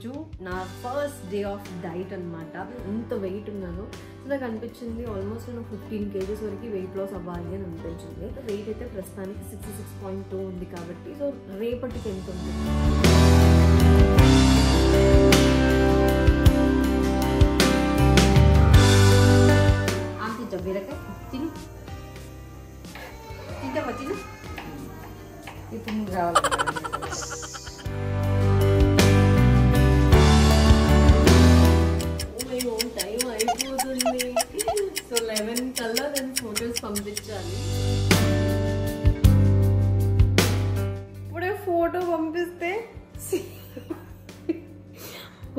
ఈరోజు నా first day of diet అనమాట. ఇంత వెయిట్ ఉన్నాను. సో నాకు అనిపించింది ఆల్మోస్ట్ నేను 15 kgs వరకు వెయిట్ లాస్ అవ్వాలి అని అనిపించింది. వెయిట్ అయితే ప్రస్తుతానికి 66.2 ఉంది కాబట్టి సో రేపటికి ఎంత ఉంటుంది. బీరకాయ తిను తింటావా తిను ఇప్పుడు రావాలి. టైం అయిపోతుంది. సో 11 కల్లా నేను ఫొటోస్ పంపించాలి. ఇప్పుడే ఫోటో పంపిస్తే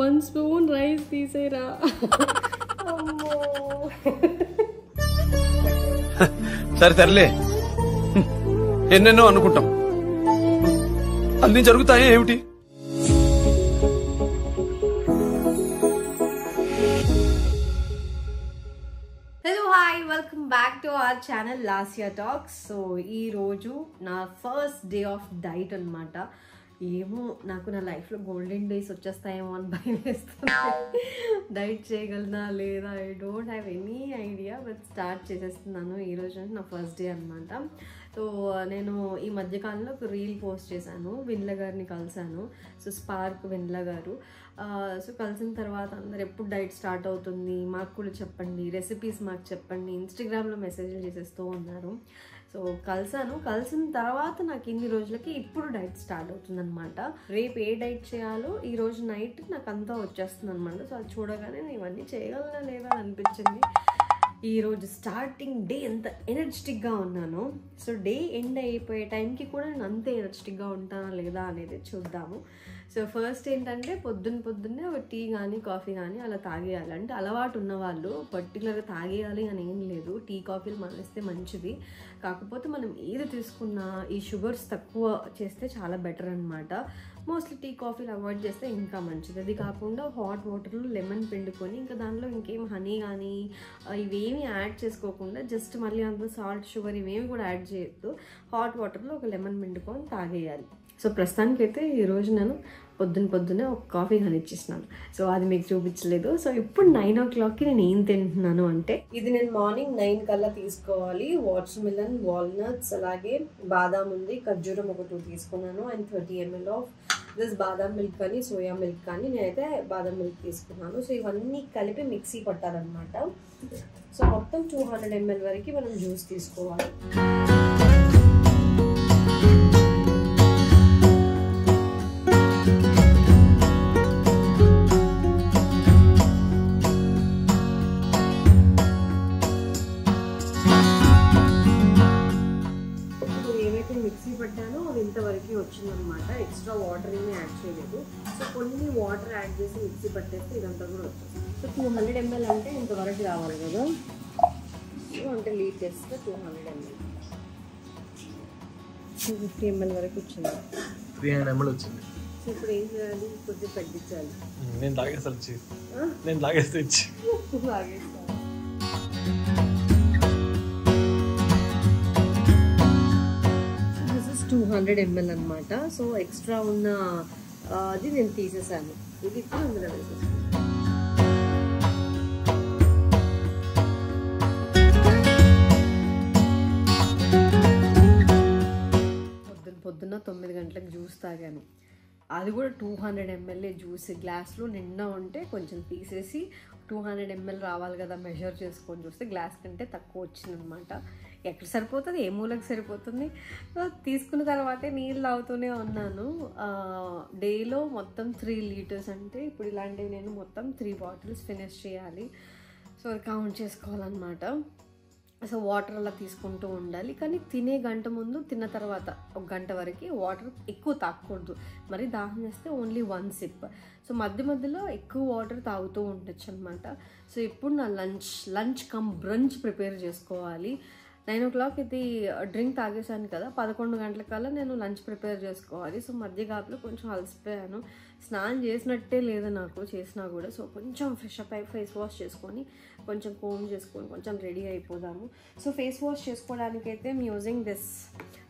1 స్పూన్ రైస్ తీసేరా. అమ్మో సరే తరలే, ఎన్నెన్నో అనుకుంటాం, అన్ని జరుగుతాయా ఏమిటి? Hello hi, welcome back to our channel Lasya talks. So ఈరోజు నా ఫస్ట్ డే ఆఫ్ డైట్ అనమాట. ఏమో నాకు నా లైఫ్లో గోల్డెన్ డేస్ వచ్చేస్తాయేమో అని భయం వేస్తుంది. డైట్ చేయగలనా లేదా, I don't have any idea, but start చేసేస్తున్నాను. ఈరోజు అంటే నా ఫస్ట్ డే అనమాట. సో నేను ఈ మధ్యకాలంలో ఒక రీల్ పోస్ట్ చేశాను. విన్ల గారిని కలిశాను. సో స్పార్క్ విన్ల గారు. సో కలిసిన తర్వాత అందరు ఎప్పుడు డైట్ స్టార్ట్ అవుతుంది మాకు కూడా చెప్పండి, రెసిపీస్ మాకు చెప్పండి, ఇన్స్టాగ్రామ్లో మెసేజ్లు చేసేస్తూ ఉన్నారు. సో కలిసిన తర్వాత నాకు ఇన్ని రోజులకి ఇప్పుడు డైట్ స్టార్ట్ అవుతుంది అనమాట. రేపు ఏ డైట్ చేయాలో ఈ రోజు నైట్ నాకు అంతా వచ్చేస్తుంది అనమాట. సో అది చూడగానే నేను ఇవన్నీ చేయగలనా లేదా అని అనిపించింది. ఈరోజు స్టార్టింగ్ డే ఎంత ఎనర్జెటిక్గా ఉన్నాను. సో డే ఎండ్ అయిపోయే టైంకి కూడా నేను అంతే ఎనర్జెటిక్గా ఉంటానా లేదా అనేది చూద్దాము. సో ఫస్ట్ ఏంటంటే పొద్దున్నే ఒక టీ కానీ కాఫీ కానీ అలా తాగేయాలి. అంటే అలవాటు ఉన్నవాళ్ళు పర్టికులర్గా తాగేయాలి అని ఏం లేదు. టీ కాఫీలు మానేస్తే మంచిది. కాకపోతే మనం ఏది తీసుకున్నా ఈ షుగర్స్ తక్కువ చేస్తే చాలా బెటర్ అనమాట. మోస్ట్లీ టీ కాఫీలు అవాయిడ్ చేస్తే ఇంకా మంచిది. అది కాకుండా హాట్ వాటర్లో లెమన్ పిండుకొని ఇంకా దానిలో ఇంకేం హనీ కానీ ఇవేమి యాడ్ చేసుకోకుండా జస్ట్ మళ్ళీ అందులో సాల్ట్ షుగర్ ఇవేమి కూడా యాడ్ చేయొద్దు. హాట్ వాటర్లో ఒక లెమన్ పిండుకొని తాగేయాలి. సో ప్రస్తుతానికైతే ఈరోజు నేను పొద్దున్నే ఒక కాఫీ కానిచ్చేసినాను. సో అది మీకు చూపించలేదు. సో ఇప్పుడు 9 o'clockకి నేను ఏం తింటున్నాను అంటే, ఇది నేను మార్నింగ్ 9 కల్లా తీసుకోవాలి. వాటర్ మిలన్, వాల్నట్స్, అలాగే బాదాం ఉంది, ఖర్జూరం ఒక 2 తీసుకున్నాను, and 30 ml of this badam milk కానీ సోయా మిల్క్ కానీ, నేనైతే బాదాం మిల్క్ తీసుకున్నాను. సో ఇవన్నీ కలిపి మిక్సీ పట్టాలన్నమాట. సో మొత్తం 200 ml వరకు మనం జ్యూస్ తీసుకోవాలి. మిక్సీ పట్టాను, అది ఇంతవరకు వచ్చిందనమాట. ఎక్స్ట్రా వాటర్ ఏమీ యాడ్ చేయలేదు. సో కొన్ని వాటర్ యాడ్ చేసి మిక్సీ పట్టేస్తే ఇదంతా కూడా వచ్చింది. సో 200 ml అంటే ఇంతవరకు రావాలి కదా. సో అంటే లీటర్స్లో 200 ml, 250 ml వరకు వచ్చింది. 300 ml వచ్చింది. సో ఇప్పుడు ఏం చేయాలి? కొద్దిగా తగ్గించాలి. నేను తాగేస్తాను. నేను తాగేస్తే ఇచ్చి తాగేస్తాను. 200 ml అనమాట. సో ఎక్స్ట్రా ఉన్న అది నేను తీసేసాను. ఇది ఇప్పుడు అందులో వేసేసాను. పొద్దున్న 9 గంటలకు జ్యూస్ తాగాను. అది కూడా 200 ml జ్యూస్ గ్లాస్లో నిండా ఉంటే కొంచెం తీసేసి 200 ml రావాలి కదా మెజర్ చేసుకొని చూస్తే గ్లాస్ కంటే తక్కువ వచ్చిందనమాట. ఎక్కడ సరిపోతుంది, ఏ మూలకు సరిపోతుంది. సో తీసుకున్న తర్వాతే నీళ్ళు తాగుతూనే ఉన్నాను. డేలో మొత్తం 3 liters అంటే ఇప్పుడు ఇలాంటివి నేను మొత్తం 3 bottles ఫినిష్ చేయాలి. సో కౌంట్ చేసుకోవాలన్నమాట. సో వాటర్ అలా తీసుకుంటూ ఉండాలి. కానీ తినే గంట ముందు, తిన్న తర్వాత 1 గంట వరకు వాటర్ ఎక్కువ తాగకూడదు. మరి దాహం వేస్తే ఓన్లీ 1 sip. సో మధ్యలో ఎక్కువ వాటర్ తాగుతూ ఉండొచ్చు అనమాట. సో ఇప్పుడు నా లంచ్ కమ్ బ్రంచ్ ప్రిపేర్ చేసుకోవాలి. 9 o'clock ఇది డ్రింక్ తాగేసాను కదా, 11 గంటలకల్లా నేను లంచ్ ప్రిపేర్ చేసుకోవాలి. సో మధ్య గ్యాప్లో కొంచెం అలసిపోయాను. స్నానం చేసినట్టే లేదు నాకు చేసినా కూడా. సో కొంచెం ఫ్రెష్ అప్ అయి ఫేస్ వాష్ చేసుకొని కొంచెం కోమ్ చేసుకొని కొంచెం రెడీ అయిపోదాము. సో ఫేస్ వాష్ చేసుకోవడానికైతే I'm using this.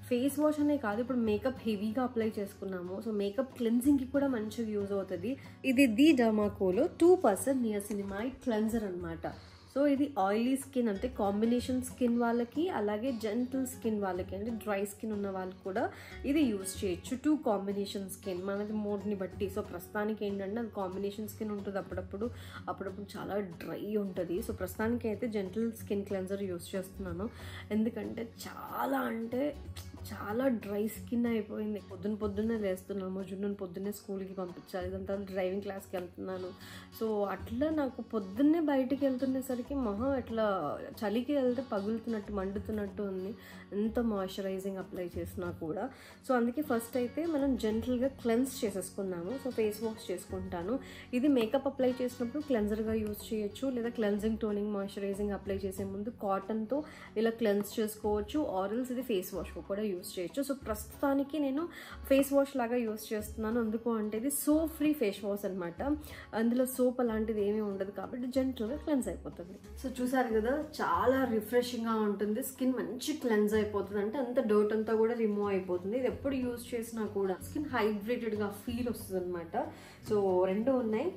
Face wash అనే కాదు, ఇప్పుడు మేకప్ హెవీగా అప్లై చేసుకున్నాము. సో మేకప్ క్లెన్జింగ్కి కూడా మంచిగా యూజ్ అవుతుంది. ఇది ది డర్మాకోలో 2% నియాసినిమైడ్ క్లెన్జర్ అనమాట. సో ఇది ఆయిలీ స్కిన్ అంటే కాంబినేషన్ స్కిన్ వాళ్ళకి, అలాగే జెంటల్ స్కిన్ వాళ్ళకి అంటే డ్రై స్కిన్ ఉన్న వాళ్ళకి కూడా ఇది యూజ్ చేయొచ్చు. 2 కాంబినేషన్ స్కిన్ మనది మూడ్ని బట్టి. సో ప్రస్తుతానికి ఏంటంటే అది కాంబినేషన్ స్కిన్ ఉంటుంది, అప్పుడప్పుడు చాలా డ్రై ఉంటుంది. సో ప్రస్తుతానికి అయితే జెంటల్ స్కిన్ క్లెన్జర్ యూజ్ చేస్తున్నాను, ఎందుకంటే చాలా డ్రై స్కిన్ అయిపోయింది. పొద్దున్నే లేస్తున్నాము, జున్నుని పొద్దున్నే స్కూల్కి పంపించాలి, ఇదంతా డ్రైవింగ్ క్లాస్కి వెళ్తున్నాను. సో అట్లా నాకు పొద్దున్నే బయటికి వెళ్తున్నసరికి మొహం అట్లా చలికి వెళ్తే పగులుతున్నట్టు మండుతున్నట్టు ఉంది, ఎంత మాయిశ్చరైజింగ్ అప్లై చేసినా కూడా. సో అందుకే ఫస్ట్ అయితే మనం జెంటల్గా క్లెన్స్ చేసేసుకున్నాము. సో ఫేస్ వాష్ చేసుకుంటాను. ఇది మేకప్ అప్లై చేసినప్పుడు క్లెన్జర్గా యూజ్ చేయొచ్చు, లేదా క్లెన్జింగ్ టోనింగ్ మాయిశ్చరైజింగ్ అప్లై చేసే ముందు కాటన్తో ఇలా క్లెన్స్ చేసుకోవచ్చు, ఆరల్స్ ఇది ఫేస్ వాష్ కూడా యూజ్ చేయొచ్చు. సో ప్రస్తుతానికి నేను ఫేస్ వాష్ లాగా యూజ్ చేస్తున్నాను. అందుకు అంటే ఇది సోప్ ఫ్రీ ఫేస్ వాష్ అనమాట. అందులో సోప్ అలాంటిది ఏమీ ఉండదు కాబట్టి జెంటల్గా క్లెన్స్ అయిపోతుంది. సో చూసారు కదా, చాలా రిఫ్రెషింగ్గా ఉంటుంది, స్కిన్ మంచి క్లెన్స్ అయిపోతుంది, అంటే అంత డర్ట్ అంతా కూడా రిమూవ్ అయిపోతుంది. ఇది ఎప్పుడు యూజ్ చేసినా కూడా స్కిన్ హైడ్రేటెడ్గా ఫీల్ వస్తుంది అనమాట. సో 2 ఉన్నాయి,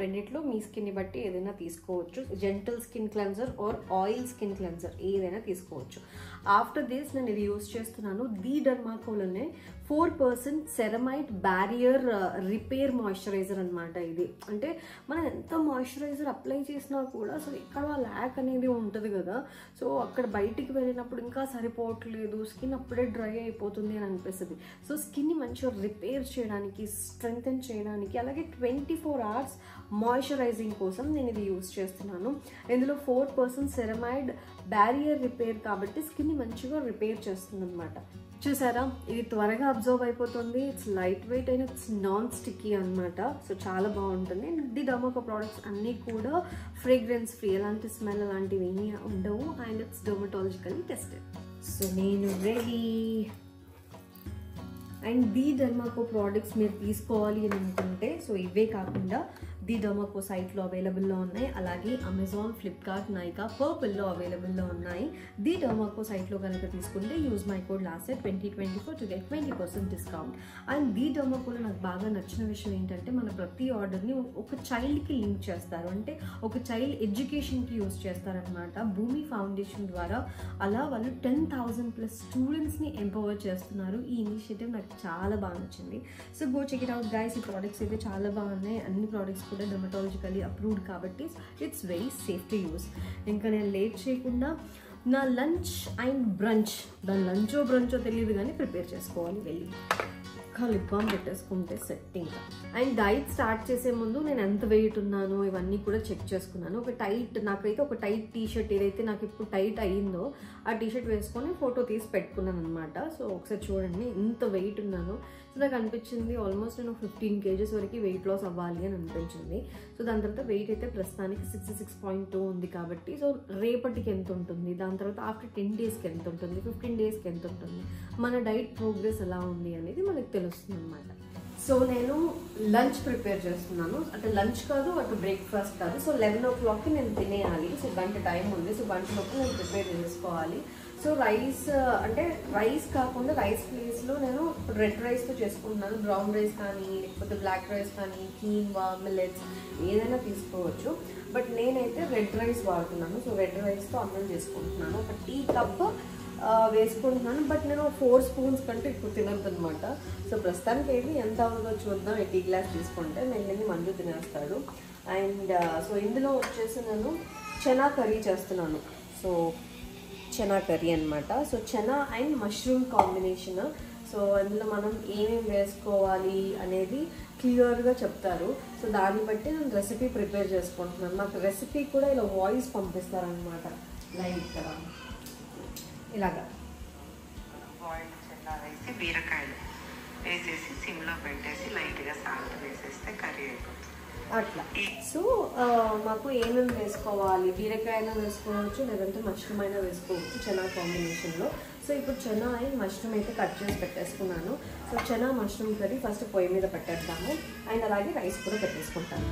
రెండిట్లో మీ స్కిన్ని బట్టి ఏదైనా తీసుకోవచ్చు. Gentle skin cleanser or oil skin cleanser ఏదైనా తీసుకోవచ్చు. ఆఫ్టర్ దిస్ నేను ఇది యూజ్ చేస్తున్నాను ది డర్మాకోలోనే 4% సెరమైట్ బ్యారియర్ రిపేర్ మాయిశ్చరైజర్ అనమాట. ఇది అంటే మనం ఎంత మాయిశ్చరైజర్ అప్లై చేసినా కూడా సో ఇక్కడ ల్యాక్ అనేది ఉంటుంది కదా, సో అక్కడ బయటికి వెళ్ళినప్పుడు ఇంకా సరిపోవట్లేదు, స్కిన్ అప్పుడే డ్రై అయిపోతుంది అని అనిపిస్తుంది. సో స్కిన్ని మంచిగా రిపేర్ చేయడానికి, స్ట్రెంగ్తెన్ చేయడానికి, అలాగే 24 hours మాయిశ్చరైజింగ్ కోసం నేను ఇది యూజ్ చేస్తున్నాను. ఇందులో 4% సెరమైడ్ బ్యారియర్ రిపేర్ కాబట్టి స్కిన్ని మంచిగా రిపేర్ చేస్తుంది అనమాట. చూసారా, ఇది త్వరగా అబ్జర్వ్ అయిపోతుంది, it's light weight and it's non sticky అనమాట. సో చాలా బాగుంటుంది. ది డర్మాకో ప్రోడక్ట్స్ అన్నీ కూడా ఫ్రేగ్రెన్స్ ఫ్రీ, ఎలాంటి స్మెల్ అలాంటివి ఏమీ ఉండవు, and it's dermatologically tested. So నేను రెడీ. అండ్ ది డర్మాకో ప్రోడక్ట్స్ మీరు తీసుకోవాలి అని అనుకుంటే సో ఇవే కాకుండా ది డర్మాకో సైట్లో అవైలబుల్లో ఉన్నాయి, అలాగే అమెజాన్, ఫ్లిప్కార్ట్, నైకా, పర్పుల్లో అవైలబుల్లో ఉన్నాయి. ది డర్మాకో సైట్లో కనుక తీసుకుంటే use my code last 2024 to get 20% discount. And the డర్మాకోలో నాకు బాగా నచ్చిన విషయం ఏంటంటే మన ప్రతి ఆర్డర్ని ఒక చైల్డ్కి లింక్ చేస్తారు, అంటే ఒక చైల్డ్ ఎడ్యుకేషన్కి యూజ్ చేస్తారనమాట. భూమి ఫౌండేషన్ ద్వారా అలా వాళ్ళు 10,000+ స్టూడెంట్స్ని ఎంపవర్ చేస్తున్నారు. ఈ ఇనిషియేటివ్ నాకు చాలా బాగా నచ్చింది. So go check it out guys. ఈ ప్రోడక్ట్స్ అయితే చాలా బాగున్నాయి, అన్ని ప్రోడక్ట్స్ కూడా డర్మటాలజికల్లీ అప్రూవ్డ్ కాబట్టి it's very safe to use. ఇంకా నేను లేట్ చేయకుండా నా లంచ్ అండ్ బ్రంచ్, దాని లంచో బ్రంచో తెలియదు కానీ ప్రిపేర్ చేసుకోవాలి వెళ్ళి. లిప్ బామ్ పెట్టేసుకుంటే సెట్టింగ్. అండ్ డైట్ స్టార్ట్ చేసే ముందు నేను ఎంత వెయిట్ ఉన్నాను ఇవన్నీ కూడా చెక్ చేసుకున్నాను. నాకైతే ఒక టైట్ టీషర్ట్ ఏదైతే నాకు ఇప్పుడు టైట్ అయ్యిందో ఆ టీషర్ట్ వేసుకొని ఫోటో తీసి పెట్టుకున్నాను అనమాట. సో ఒకసారి చూడండి ఎంత వెయిట్ ఉన్నాను. సో నాకు అనిపించింది ఆల్మోస్ట్ నేను 15 kgs వరకు వెయిట్ లాస్ అవ్వాలి అని అనిపించింది. సో దాని తర్వాత వెయిట్ అయితే ప్రస్తుతానికి 66.2 ఉంది కాబట్టి సో రేపటికి ఎంత ఉంటుంది, దాని తర్వాత ఆఫ్టర్ 10 daysకి ఎంత ఉంటుంది, 15 daysకి ఎంత ఉంటుంది, మన డైట్ ప్రోగ్రెస్ ఎలా ఉంది అనేది మనకు తెలుస్తుంది అనమాట. సో నేను లంచ్ ప్రిపేర్ చేస్తున్నాను, అంటే లంచ్ కాదు అటు బ్రేక్ఫాస్ట్ కాదు. సో 11 o'clockకి నేను తినేయాలి. సో గంట టైం ఉంది. సో గంటలోపు నేను ప్రిపేర్ చేసుకోవాలి. సో రైస్ అంటే రైస్ కాకుండా రైస్ ప్లేస్లో నేను రెడ్ రైస్తో చేసుకుంటున్నాను. బ్రౌన్ రైస్ కానీ లేకపోతే బ్లాక్ రైస్ కానీ కీన్వా, మిల్లెట్స్ ఏదైనా తీసుకోవచ్చు. బట్ నేనైతే రెడ్ రైస్ వాడుతున్నాను. సో రెడ్ రైస్తో అన్నం చేసుకుంటున్నాను. ఒక టీ కప్ వేసుకుంటున్నాను. బట్ నేను 4 spoons కంటే ఎక్కువ తినద్దు అనమాట. సో ప్రస్తుతానికి అయితే ఎంత అవుతుందో చూద్దాం. టీ గ్లాస్ తీసుకుంటే మెల్లిని మందు తినేస్తాడు. అండ్ సో ఇందులో వచ్చేసి నేను చనా కర్రీ చేస్తున్నాను. సో చనా కర్రీ అనమాట. So chana and mushroom combination. So అందులో మనం ఏమేమి వేసుకోవాలి అనేది క్లియర్గా చెప్తారు. సో దాన్ని బట్టి నేను రెసిపీ ప్రిపేర్ చేసుకుంటున్నాను. నాకు రెసిపీ కూడా ఇలా వాయిస్ పంపిస్తారనమాట. లైక్ ఇలాగా బాయిల్డ్ చన్నా వేసి బీరకాయలు వేసేసి సిమ్లో పెట్టేసి లైట్గా సాల్ట్ వేసేస్తే కర్రీ అయిపోతుంది అట్లా. సో మాకు ఏమేమి వేసుకోవాలి, బీరకాయలు వేసుకోవచ్చు లేదంటే మష్రూమ్ అయినా వేసుకోవచ్చు చనా కాంబినేషన్లో. సో ఇప్పుడు చనా అండ్ మష్రూమ్ అయితే కట్ చేసి పెట్టేసుకున్నాను. So chana mushroom curry first పొయ్యి మీద పెట్టేద్దాము. అండ్ అలాగే రైస్ కూడా పెట్టేసుకుంటాను.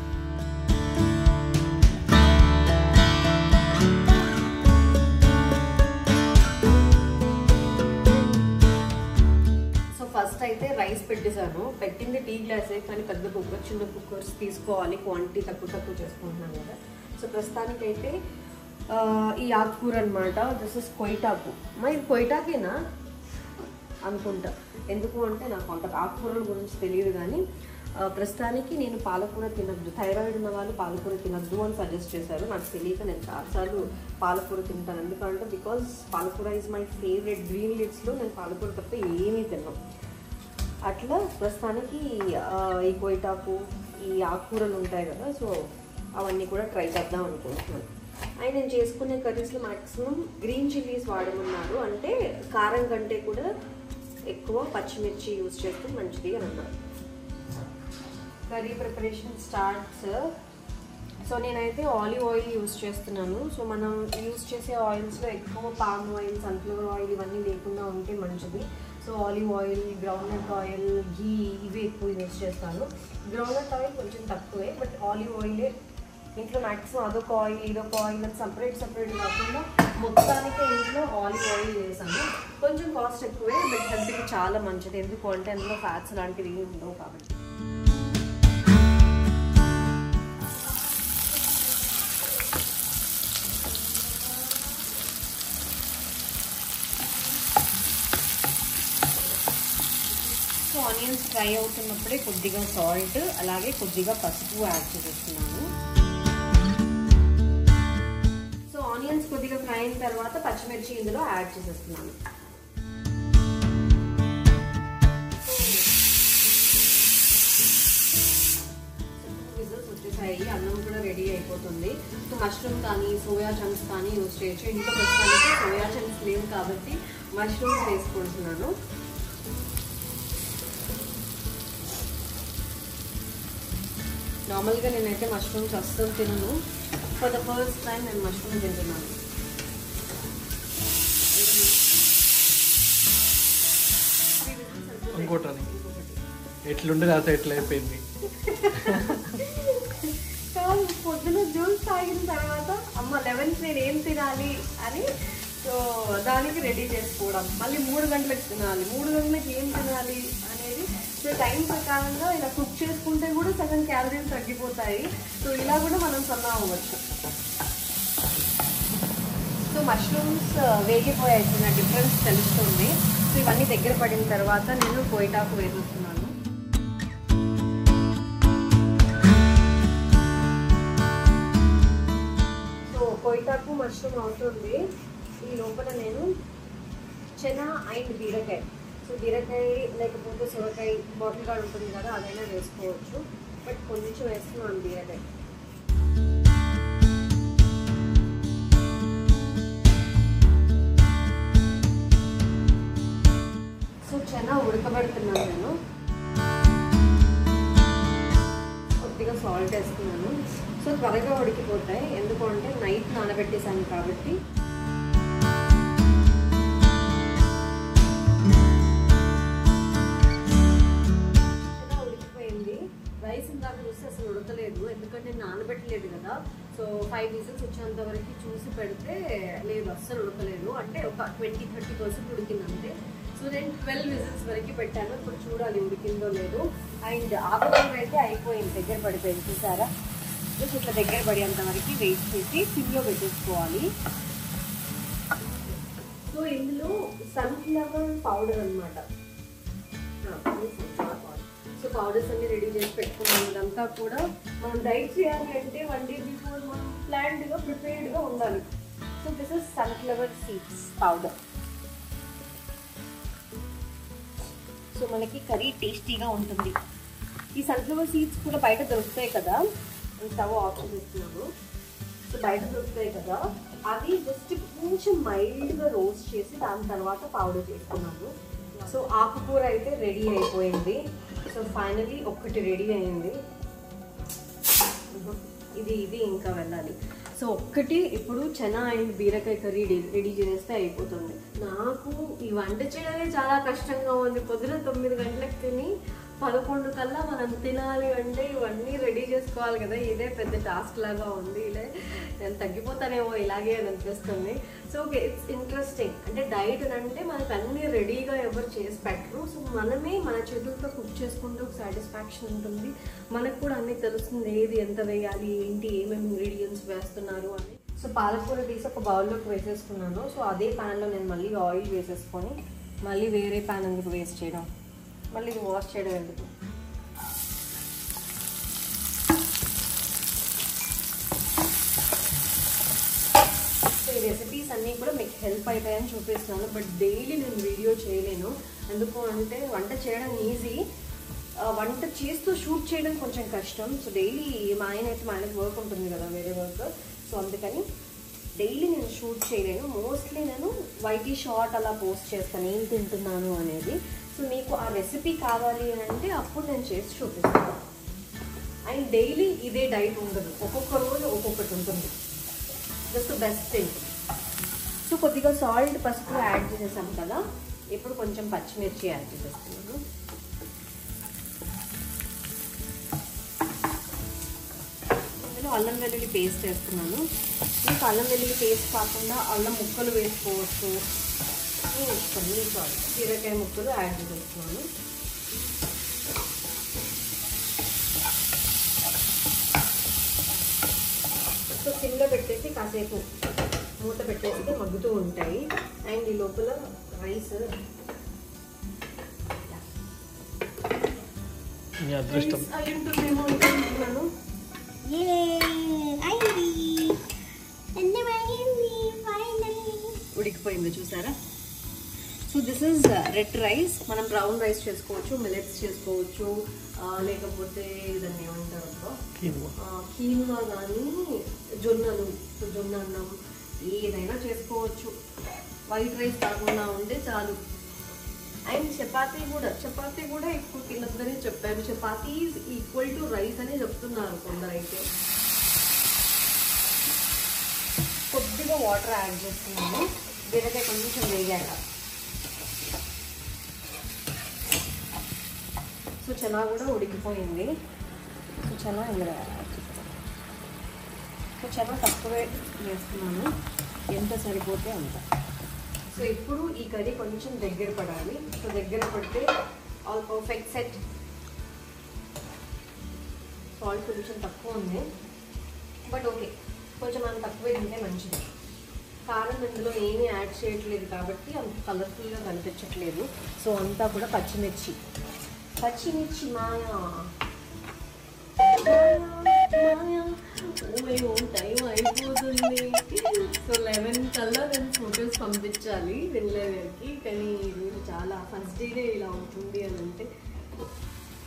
అయితే రైస్ పెట్టేశాను. పెట్టింది టీ గ్లాసే, కానీ పెద్ద కుక్కర్, చిన్న కుక్కర్స్ తీసుకోవాలి, క్వాంటిటీ తక్కువ చేసుకుంటున్నాను కదా. సో ప్రస్తుతానికైతే ఈ ఆకుకూర అనమాట. దిస్ ఇస్ కొయిటాకు. మరి కొయిటాకేనా అనుకుంటా, ఎందుకు అంటే నాకు అంత ఆకుకూరల గురించి తెలియదు. కానీ ప్రస్తుతానికి నేను పాలకూర తినద్దు, థైరాయిడ్ ఉన్న వాళ్ళు పాలకూర తినద్దు అని సజెస్ట్ చేశారు. నాకు తెలియక నేను చాలాసార్లు పాలకూర తింటాను. ఎందుకంటే బికాజ్ పాలకూర ఈజ్ మై ఫేవరెట్. గ్రీన్ లీవ్స్లో నేను పాలకూర తప్ప ఏమీ తిన్నాను. అట్లా ప్రస్తుతానికి ఈ కొయిటాకు, ఈ ఆకుకూరలు ఉంటాయి కదా, సో అవన్నీ కూడా ట్రై చేద్దాం అనుకుంటున్నాను. అండ్ నేను చేసుకునే కర్రీస్లో మ్యాక్సిమం గ్రీన్ చిల్లీస్ వాడమన్నారు. అంటే కారం కంటే కూడా ఎక్కువ పచ్చిమిర్చి యూజ్ చేస్తే మంచిది అని అన్నారు. Curry preparation starts. సో నేనైతే ఆలివ్ ఆయిల్ యూజ్ చేస్తున్నాను. సో మనం యూజ్ చేసే ఆయిల్స్లో ఎక్కువ పామ్ ఆయిల్, సన్ఫ్లవర్ ఆయిల్ ఇవన్నీ లేకుండా ఉంటే మంచిది. So olive oil, groundnut oil, ghee ఇవి ఎక్కువ యూజ్ చేస్తాను. గ్రౌండ్నట్ ఆయిల్ కొంచెం తక్కువే, బట్ ఆలివ్ ఆయిలే ఇంట్లో మ్యాక్సిమం. అదొక ఆయిల్ ఇదొక ఆయిల్ అని సపరేట్ కాకుండా మొత్తానికి ఇంట్లో ఆలివ్ ఆయిల్ వేసాను. కొంచెం కాస్ట్ ఎక్కువే, బట్ హెల్త్కి చాలా మంచిది. ఎందుకు అంటే అందులో ఫ్యాట్స్ లాంటివి ఉండవు కాబట్టి. సో ఆనియన్స్ ఫ్రై అవుతున్నప్పుడే కొద్దిగా సాల్ట్, అలాగే కొద్దిగా పసుపు యాడ్ చేసేస్తున్నాను. సో ఆనియన్స్ కొద్దిగా ఫ్రై అయిన తర్వాత పచ్చిమిర్చి ఇందులో యాడ్ చేసేస్తున్నాను. విజిల్స్ వచ్చేసాయి, అన్నం కూడా రెడీ అయిపోతుంది. సో మష్రూమ్ కానీ సోయా చంక్స్ కానీ యూజ్ చేయొచ్చు. ఇంట్లో ప్రస్తుతానికి సోయా చంక్స్ లేవు కాబట్టి మష్రూమ్స్ వేసుకుంటున్నాను. నార్మల్గా నేనైతే మష్రూమ్స్ అస్సలు తినను. ఫర్ ద ఫస్ట్ టైం నేను మష్రూమ్ తింటున్నాను. ఇంకోటి ఎట్లుండే రాత ఎట్లా అయిపోయింది. పొద్దున జ్యూస్ తాగిన తర్వాత అమ్మ 11కి నేను ఏం తినాలి అని, సో దానికి రెడీ చేసుకోవడం. మళ్ళీ 3 గంటలకు తినాలి, 3 గంటలకు ఏం తినాలి అనేది. సో టైం ప్రకారంగా ఇలా కుక్ చేసుకుంటే కూడా సగం క్యాలరీస్ తగ్గిపోతాయి. సో ఇలా కూడా మనం సన్నా అవ్వచ్చు. సో మష్రూమ్స్ వేగిపోయాయి, చిన్న డిఫరెన్స్ తెలుస్తుంది. సో ఇవన్నీ దగ్గర పడిన తర్వాత నేను కొయిటాకు వేసేస్తున్నాను. సో కొయిటాకు మష్రూమ్ అవుతుంది. ఈ లోపల నేను చెనా అండ్ బీరకాయ, సో బీరకాయ లేకపోతే సొరకాయ బాటిల్ గార్డ్ ఉంటుంది కదా, అదైనా వేసుకోవచ్చు. బట్ కొంచెం వేస్తున్నాను బీరకాయ. సో చెనా ఉడకబెడుతున్నాను నేను. కొద్దిగా సాల్ట్ వేస్తున్నాను. సో త్వరగా ఉడికిపోతాయి, ఎందుకు అంటే నైట్ నానబెట్టేసాను కాబట్టి. ఉడికిపోయింది. రైస్ ఇందాక చూస్తే అసలు ఉడకలేదు, ఎందుకంటే నానబెట్టలేదు కదా. సో 5 విజిల్స్ వచ్చేంత వరకు చూసి పెడితే లేదు, అస్సలు ఉడకలేదు. అంటే ఒక 20-30% ఉడికిందంటే. సో నేను 12 విజిల్స్ వరకు పెట్టాను. ఇప్పుడు చూడాలి ఉడికిందో లేదు. అండ్ ఆకుకూర అయితే అయిపోయింది, దగ్గర పడిపోయింది చూసారా. జస్ట్ ఇట్లా దగ్గర పడేంత వరకు వెయిట్ చేసి సిమ్లో పెట్టేసుకోవాలి. సో ఇందులో సన్ఫ్లవర్ పౌడర్ అనమాట. సో పౌడర్స్ అన్ని రెడీ చేసి పెట్టుకున్నాం. ఇదంతా కూడా మనం డైట్ చేయాలి అంటే 1 డే బిఫోర్ మనం ప్లాన్డ్గా ప్రిపేర్డ్గా ఉండాలి. So this is sunflower seeds powder. So మనకి కర్రీ టేస్టీగా ఉంటుంది. ఈ సన్ఫ్లవర్ సీడ్స్ కూడా బయట దొరుకుతాయి కదా, స్టవ్ ఆఫ్ చేస్తున్నాను. సో బయట దొరుకుతాయి కదా, అవి జస్ట్ కొంచెం మైల్డ్గా రోస్ట్ చేసి దాని తర్వాత పౌడర్ చేసుకున్నాను. సో ఆకుకూర అయితే రెడీ అయిపోయింది. సో ఫైనలీ ఒక్కటి రెడీ అయింది. ఇది ఇంకా వెళ్ళాలి. సో ఒక్కటి ఇప్పుడు చెనా అండ్ బీరకాయ కర్రీ రెడీ చేస్తే అయిపోతుంది. నాకు ఈ వంట చేయడమే చాలా కష్టంగా ఉంది. పొద్దున 9 గంటలకు తిని 11 కల్లా మనం తినాలి అంటే ఇవన్నీ రెడీ చేసుకోవాలి కదా. ఇదే పెద్ద టాస్క్ లాగా ఉంది. ఇలా నేను తగ్గిపోతానేమో ఇలాగే అని అనిపిస్తుంది. So okay, it's interesting. అంటే డైట్ అంటే మనకు అన్నీ రెడీగా ఎవరు చేసి పెట్టరు. సో మనమే మన చేతులతో కుక్ చేసుకుంటూ ఒక సాటిస్ఫాక్షన్ ఉంటుంది. మనకు కూడా అన్నీ తెలుస్తుంది, ఏది ఎంత వేయాలి, ఏంటి, ఏమేమి ఇంగ్రీడియంట్స్ వేస్తున్నారు అని. సో పాలకూర తీసి ఒక బౌల్లోకి వేసేసుకున్నాను. సో అదే ప్యాన్లో నేను మళ్ళీ ఆయిల్ వేసేసుకొని మళ్ళీ వేరే ప్యాన్ ఎందుకు వేస్ట్ చేయడం, మళ్ళీ ఇది వాష్ చేయడం ఎందుకు. సో ఈ రెసిపీస్ అన్నీ కూడా మీకు హెల్ప్ అవుతాయని చూపిస్తున్నాను. బట్ డైలీ నేను వీడియో చేయలేను. ఎందుకు అంటే వంట చేయడం ఈజీ, వంట చేస్తూ షూట్ చేయడం కొంచెం కష్టం. సో డైలీ మా ఆయనకి వర్క్ ఉంటుంది కదా, వేరే వర్క్. సో అందుకని డైలీ నేను షూట్ చేయలేను. మోస్ట్లీ నేను వైటీ షార్ట్ అలా పోస్ట్ చేస్తాను ఏం తింటున్నాను అనేది. సో మీకు ఆ రెసిపీ కావాలి అని అంటే అప్పుడు నేను చేసి చూపిస్తాను. అండ్ డైలీ ఇదే డైట్ ఉండదు, ఒక్కొక్క రోజు ఒక్కొక్కటి ఉంటుంది. Just best thing. సో కొద్దిగా సాల్ట్, పసుపు యాడ్ చేసేసాం కదా. ఇప్పుడు కొంచెం పచ్చిమిర్చి యాడ్ చేసేస్తున్నాను. అల్లం వెల్లుల్లి పేస్ట్ వేస్తున్నాను. మీకు అల్లం వెల్లుల్లి పేస్ట్ కాకుండా అల్లం ముక్కలు వేసుకోవచ్చు. బీరకాయ ముక్కలు యాడ్ చేస్తున్నాను. సో సిమ్లో పెట్టేసి కాసేపు మూత పెట్టేసి మగ్గుతూ ఉంటాయి. అండ్ ఈ లోపల రైస్ అయ్యుంటుందేమో అనుకుంటున్నాను. ఉడికిపోయింది చూసారా. So this is red rice. మనం బ్రౌన్ రైస్ చేసుకోవచ్చు, మిల్లెట్స్ చేసుకోవచ్చు, లేకపోతే దాన్ని ఏమంటారు కీన్వా కానీ జొన్న అన్నం ఏదైనా చేసుకోవచ్చు. వైట్ రైస్ కాకుండా ఉంటే చాలు. అండ్ చపాతీ కూడా ఎక్కువ తినొద్దని చెప్పారు. Chapati is equal to rice అని చెప్తున్నారు కొందరైతే. కొద్దిగా వాటర్ యాడ్ చేస్తున్నాను. బీరకాయ కొంచెం వేగాక. సో చనా కూడా ఉడికిపోయింది. సో చనా ఇందులో యాడ్ చేస్తాను. సో చనా తక్కువే వేస్తున్నాను, ఎంత సరిపోతే అంత. సో ఇప్పుడు ఈ కర్రీ కొంచెం దగ్గర పడాలి. సో దగ్గర పడితే ఆల్ పర్ఫెక్ట్ సెట్. సాల్ట్ కొంచెం తక్కువ ఉంది, బట్ ఓకే, కొంచెం మనం తక్కువే తింటే మంచిది. కారం ఇందులో ఏమీ యాడ్ చేయట్లేదు కాబట్టి అంత కలర్ఫుల్గా కనిపించట్లేదు. సో అంతా కూడా పచ్చిమిర్చి మాయా. టైం అయిపోతుంది. సో 11 కల్లా నేను ఫొటోస్ పంపించాలి వెళ్ళేవారికి. కానీ ఈరోజు చాలా ఫస్ట్ డేనే ఇలా ఉంటుంది అని అంటే.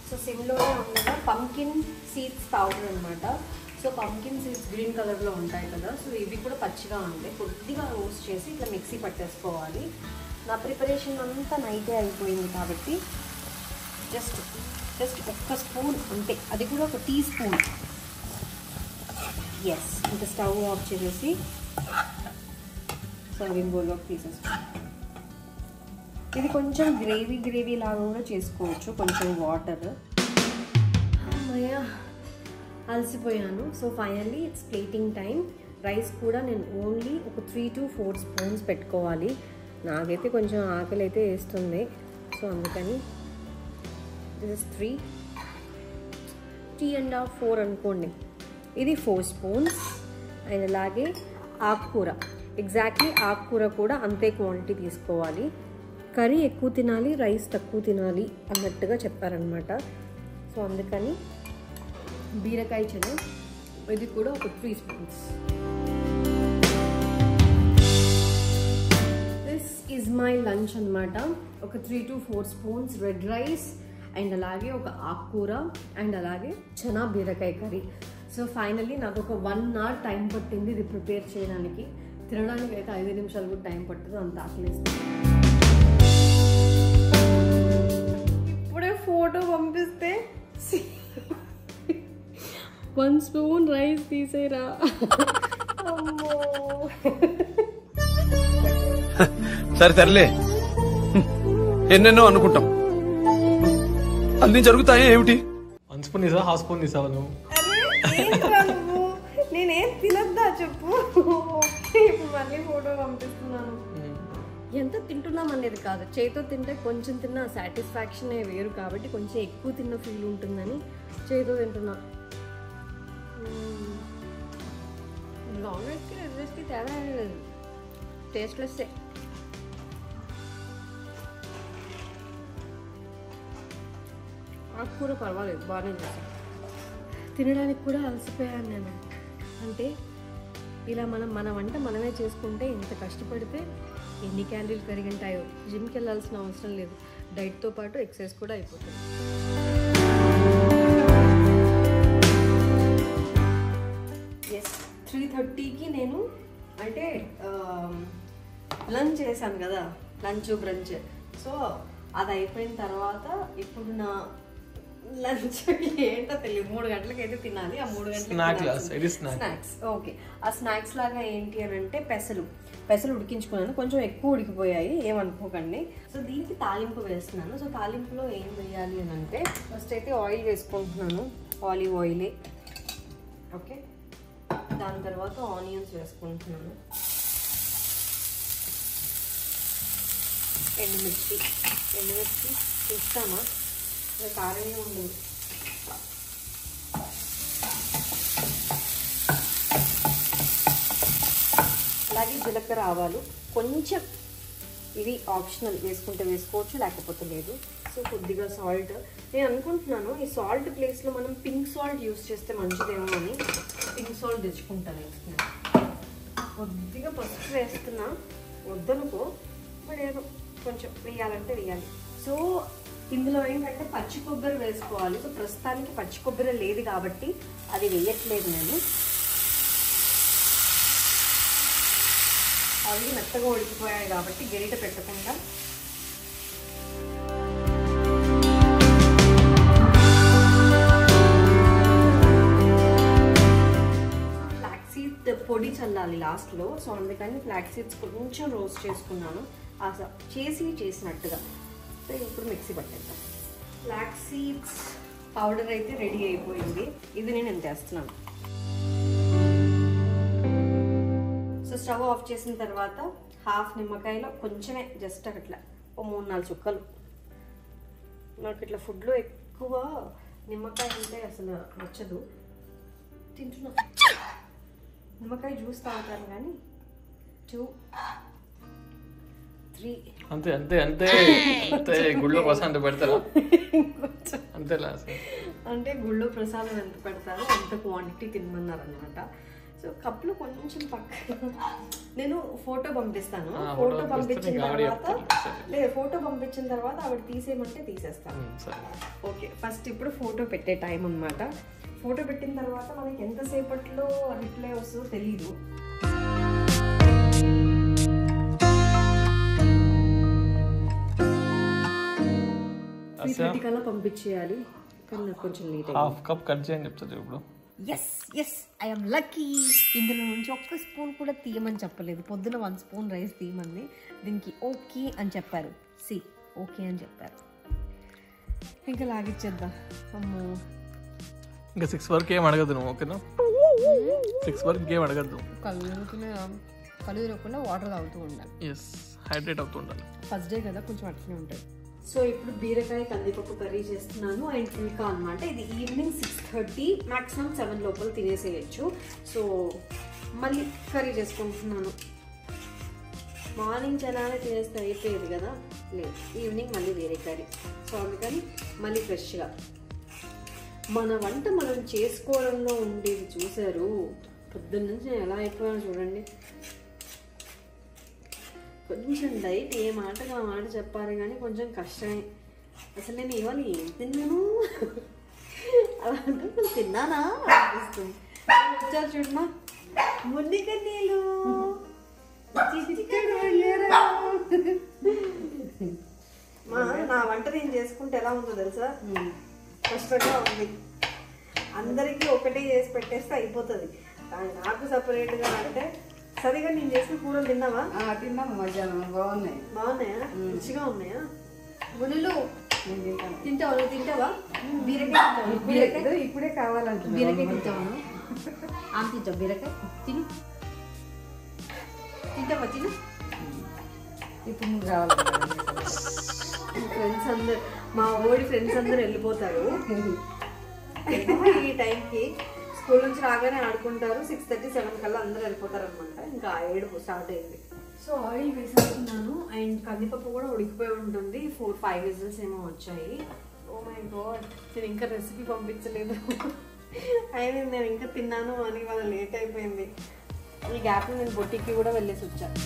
సో సిమ్లోనే ఉండగా పంకిన్ సీడ్స్ పౌడర్ అనమాట. సో పంకిన్ సీడ్స్ గ్రీన్ కలర్లో ఉంటాయి కదా. సో ఇవి కూడా పచ్చిగా ఉంటాయి. కొద్దిగా రోస్ట్ చేసి ఇట్లా మిక్సీ పట్టేసుకోవాలి. నా ప్రిపరేషన్ అంతా నైటే అయిపోయింది కాబట్టి జస్ట్ ఒక్క స్పూన్ అంతే, అది కూడా ఒక టీ స్పూన్. ఎస్, ఇంకా స్టవ్ ఆఫ్ చేసేసి సర్వింగ్ బౌల్లోకి తీసేసుకోండి. ఇది కొంచెం గ్రేవీ లాగా కూడా చేసుకోవచ్చు, కొంచెం వాటర్. అమ్మయ్య, అలసిపోయాను. So finally it's plating time. Rice కూడా నేను ఓన్లీ ఒక 3 to 4 స్పూన్స్ పెట్టుకోవాలి. నాకైతే కొంచెం ఆకలి అయితే వేస్తుంది. సో అందుకని దిస్ ఇస్ 3.5 4 అనుకోండి. ఇది 4 స్పూన్స్. అండ్ అలాగే ఆకుకూర, ఎగ్జాక్ట్లీ ఆకుకూర కూడా అంతే క్వాంటిటీ తీసుకోవాలి. కర్రీ ఎక్కువ తినాలి, రైస్ తక్కువ తినాలి అన్నట్టుగా చెప్పారనమాట. సో అందుకని బీరకాయ చెను, ఇది కూడా ఒక 3 spoons. This is my lunch అనమాట. ఒక 3 to 4 spoons red rice and అలాగే ఒక ఆకుకూర అండ్ అలాగే చనా బీరకాయ కర్రీ. సో ఫైనల్లీ నాకు ఒక 1 hour టైం పట్టింది ఇది ప్రిపేర్ చేయడానికి. తినడానికి అయితే 5 నిమిషాలు కూడా టైం పట్టదు, అంత ఆకలిస్తుంది. ఇప్పుడే ఫోటో పంపిస్తే 1 స్పూన్ రైస్ తీసేరా. సరే సర్లే, ఎన్నెన్నో అనుకుంటాం, అన్ని జరుగుతాయి ఏమిటి? 1 స్పూన్ తీసావా, హాఫ్ స్పూన్ తీసావా నువ్వు? నేనేం తినద్దా చెప్పు. ఇప్పుడు మళ్ళీ ఫోటో పంపిస్తున్నాను. ఎంత తింటున్నాం అనేది కాదు, చేతితో తింటే కొంచెం తిన్న సాటిస్ఫాక్షనే వేరు కాబట్టి కొంచెం ఎక్కువ తిన్న ఫీల్ ఉంటుందని చేతితో తింటున్నా. నాన్ వెజ్కి వెజ్ వెజ్కి తేడా లేదు, టేస్ట్లెస్సే. ఆకుకూర పర్వాలేదు, బాగానే చేశాను. తినడానికి కూడా అలసిపోయాను నేను. అంటే ఇలా మన వంట మనమే చేసుకుంటే ఇంత కష్టపడితే ఎన్ని క్యాలరీలు కరిగింటాయో. జిమ్కి వెళ్ళాల్సిన అవసరం లేదు, డైట్తో పాటు ఎక్సర్సైజ్ కూడా అయిపోతుంది. ఎస్, 3:30కి నేను అంటే లంచ్ చేశాను కదా, లంచ్ బ్రంచ్. సో అది అయిపోయిన తర్వాత ఇప్పుడు నా లంచ్ ఏంటో తెలియదు, 3 గంటలకి అయితే తినాలి. ఆ 3 గంటలకి స్నాక్స్. ఓకే, ఆ స్నాక్స్ లాగా ఏంటి అని అంటే పెసలు ఉడికించుకున్నాను, కొంచెం ఎక్కువ ఉడికిపోయాయి, ఏమనుకోకండి. సో దీనికి తాలింపు వేస్తున్నాను. సో తాలింపులో ఏం వేయాలి అని అంటే ఫస్ట్ అయితే ఆయిల్ వేసుకుంటున్నాను, ఆలివ్ ఆయిలే. ఓకే, దాని తర్వాత ఆనియన్స్ వేసుకుంటున్నాను, ఎండుమిర్చి ఇస్తామా, కారంగా ఉండదు. అలాగే జీలకర్ర ఆవాలు కొంచెం, ఇది ఆప్షనల్, వేసుకుంటే వేసుకోవచ్చు లేకపోతే లేదు. సో కొద్దిగా సాల్ట్. నేను అనుకుంటున్నాను ఈ సాల్ట్ ప్లేస్లో మనం పింక్ సాల్ట్ యూస్ చేస్తే మంచిదేమో అని పింక్ సాల్ట్ తెచ్చుకుంటాను. కొద్దిగా పసుపు వేస్తున్నా, వద్దనుకో, బట్ ఏదో కొంచెం వేయాలంటే వేయాలి. సో ఇందులో ఏంటంటే పచ్చి కొబ్బరి వేసుకోవాలి. సో ప్రస్తుతానికి పచ్చి కొబ్బరి లేదు కాబట్టి అది వేయట్లేదు నేను. అవి మెత్తగా ఉడికిపోయాయి కాబట్టి గరిట పెట్టకుండా ఫ్లాక్స్ సీడ్ పొడి చల్లాలి లాస్ట్లో. సో అందుకని ఫ్లాక్స్ సీడ్స్ కొంచెం రోస్ట్ చేసుకున్నాను, చేసినట్టుగా. సో ఇప్పుడు మిక్సీ పట్టేద్దాం. ఫ్లాక్స్ సీడ్స్ పౌడర్ అయితే రెడీ అయిపోయింది. ఇది నేను ఎంత వేస్తున్నాను. సో స్టవ్ ఆఫ్ చేసిన తర్వాత హాఫ్ నిమ్మకాయలో కొంచెమే, జస్ట్ అట్లా 3-4 చుక్కలు. నాకు ఇట్లా ఫుడ్లో ఎక్కువ నిమ్మకాయ అంటే అసలు నచ్చదు, తింటున్నా. నిమ్మకాయ జ్యూస్ తాగుతాను కానీ 2, 3 అంతే అంతే అంతే అంతే. గుళ్ళో ప్రసాదం పెడతారా? అంతేలా అంటే గుళ్ళో ప్రసాదం ఎంత పెడతారో అంత క్వాంటిటీ తినమన్నారు అనమాట. సో కప్పులో కొంచెం పక్కన నేను ఫోటో పంపిస్తాను. ఫోటో పంపించిన తర్వాత ఆవిడ తీసేయమంటే తీసేస్తాను. ఓకే, ఫస్ట్ ఇప్పుడు ఫోటో పెట్టే టైం అనమాట. ఫోటో పెట్టిన తర్వాత మనకి ఎంతసేపట్లో రిప్లై వస్తుందో తెలీదు. కల్లా పంపించేయాలి, కానీ నాకు కొంచెం లేట్ అయింది. హాఫ్ కప్ కట్ చేయని చెప్తారు ఇప్పుడు. Yes I'm lucky. ఇందులో నుంచి 1 స్పూన్ కూడా తీయమని చెప్పలేదు. పొద్దున 1 స్పూన్ రైస్ తీయమంది, దీనికి ఓకే అని చెప్పారు. ఓకే అని చెప్పారు. ఇంకా లాగిచ్చేద్దాం. అమ్మో, ఇంకా 6 వరకు ఏం అడగద్దు నువ్వు, ఓకేనా? 6 వరకు ఏం అడగద్దు. కళ్ళు తిరగకుండా వాటర్ తాగుతూ ఉండాలి. ఎస్, హైడ్రేట్ అవుతూ ఉండాలి. ఫస్ట్ డే కదా, కొంచెం అట్లనే ఉంటుంది. సో ఇప్పుడు బీరకాయ కందిపప్పు కర్రీ చేస్తున్నాను అండ్ ఇంకా అనమాట. ఇది ఈవినింగ్ 6:30, మ్యాక్సిమం 7 లోపల తినేసేయచ్చు. సో మళ్ళీ కర్రీ చేసుకుంటున్నాను. మార్నింగ్ చలానే తినేస్తే అయిపోయేది కదా, లేదు, ఈవినింగ్ మళ్ళీ వేరే కర్రీ. సో అందుకని మళ్ళీ ఫ్రెష్గా మన వంట మనం చేసుకోవడంలో ఉండేది చూసారు. పొద్దున్న నుంచి నేను ఎలా అయిపోయానో చూడండి. కొంచెం డైట్ ఏ మాటగా మాట చెప్పాలి కానీ కొంచెం కష్టమే. అసలు నేను ఇవాళ ఏం తిన్నాను, అలా అంటే తిన్నానా అనిపిస్తుంది. వచ్చారు చూడమా, మున్నిక నీళ్ళు నా వంట నేను చేసుకుంటే ఎలా ఉందో తెలుసా, కష్టంగా ఉంది. అందరికీ ఒకటే చేసి పెట్టేస్తే అయిపోతుంది, కానీ నాకు సపరేట్గా అంటే. సరిగా నేను చేసిన కూరలు తిన్నావా? తిన్నాము మధ్యాహ్నం. బాగున్నాయా? రుచిగా ఉన్నాయా? మునులు తింటావా నువ్వు తింటావా బీరకాయ తింటావా బీరకాయ ఇప్పుడే కావాలంటే బీరకాయ తింటావా ఆమె తింటావు బీరకాయ తిను తింటావా తిను ఇప్పుడు నువ్వు కావాలి ఫ్రెండ్స్ అందరు మా ఓడి ఫ్రెండ్స్ అందరు వెళ్ళిపోతారు ఈ టైంకి స్కూల్ నుంచి రాగానే ఆడుకుంటారు 6:30, 7 కల్లా అందరూ వెళ్ళిపోతారు అనమాట. ఇంకా 7 స్టార్ట్ అయింది. సో ఆయిల్ వేసేస్తున్నాను అండ్ కందిపప్పు కూడా ఉడికిపోయి ఉంటుంది. 4-5 విజిల్స్ ఏమో వచ్చాయి. ఓ మై గాడ్, నేను ఇంకా రెసిపీ పంపించలేదు. అయినా నేను ఇంకా తిన్నాను అని వాళ్ళ లేట్ అయిపోయింది. ఈ గ్యాప్లో నేను బొట్టికి కూడా వెళ్ళేసి వచ్చాను.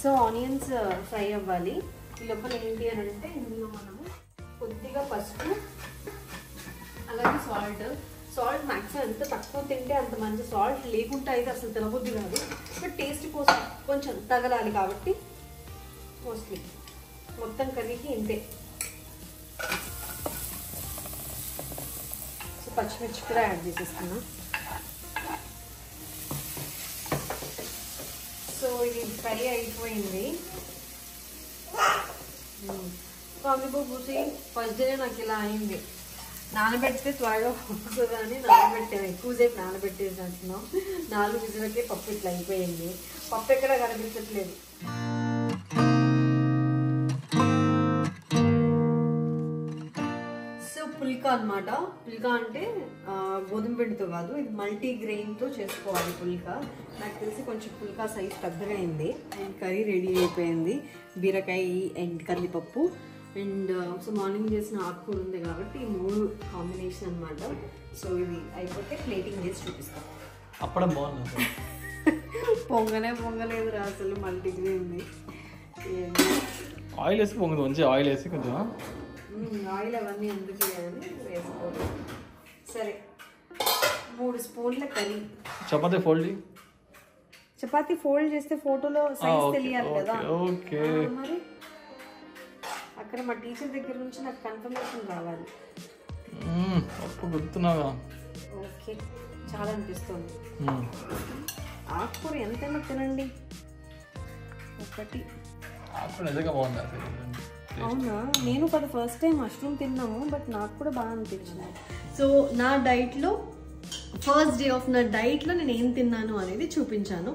సో ఆనియన్స్ ఫ్రై అవ్వాలి. ఈ లోపల ఏంటి అని అంటే ఇందులో మనము కొద్దిగా పసుపు అలాగే సాల్ట్ మ్యాక్సిమం ఎంత తక్కువ తింటే అంత మంచి. సాల్ట్ లేకుండా అయితే అసలు తినబుద్ధి కాదు. బట్ టేస్ట్ కోసం కొంచెం తగలాలి కాబట్టి మోస్ట్లీ మొత్తం కర్రీకి ఇంతే. సో పచ్చిమిర్చి కూడా యాడ్ చేసేస్తున్నా. సో ఇది ఫ్రై అయిపోయింది. కందిపప్పు పూసి ఫస్ట్ డే నాకు ఇలా అయింది. నానబెడితే త్వరగా పప్పుతుందా అని నానబెట్టాను. ఎక్కువసేపు నానబెట్టేసినట్టున్నాం. 4 విజులకే పప్పు ఇట్లా అయిపోయింది. పప్పు ఎక్కడ కనిపించట్లేదు. సో పుల్కా అనమాట. పుల్కా అంటే గోధుమ పిండితో కాదు, ఇది మల్టీ గ్రెయిన్తో చేసుకోవాలి పుల్కా. నాకు తెలిసి కొంచెం పుల్కా సైజ్ పెద్దగా అయింది. అండ్ కర్రీ రెడీ అయిపోయింది. బీరకాయ అండ్ కందిపప్పు అండ్ సో మార్నింగ్ చేసిన ఆకుకూర ఉంది కాబట్టి ఈ 3 కాంబినేషన్ అనమాట. సో ఇది అయిపోతే ప్లేటింగ్ చేసి చూపిస్తాం. అప్పుడే బాగుంది. పొంగలేదురా అసలు మల్టీ గ్రెయిన్. ఆయిల్ వేసి పొంగదు, మంచిగా ఆయిల్ వేసి కొంచెం ఆయిల్ అవన్నీ ఎందుకు అని వేసుకోవాలి. సరే 3 స్పూన్ల కర్రీ. చపాతీ ఫోల్డ్ చేస్తే ఫోటోలో సైజ్ తెలియాలి కదా. ఓకే, మరి అక్కడ మా టీచర్ దగ్గర నుంచి నాకు కన్ఫర్మేషన్ రావాలి. గుర్తున్నావా? ఓకే, చాలా అనిపిస్తుంది. ఆకుకూర ఎంతైనా తినండి. ఒకటి నిజంగా బాగుంది. అవునా, నేను కదా ఫస్ట్ టైం మష్రూమ్ తిన్నాము, బట్ నాకు కూడా బాగా అనిపించింది. సో నా డైట్లో ఫస్ట్ డే ఆఫ్ నా డైట్లో నేను ఏం తిన్నాను అనేది చూపించాను.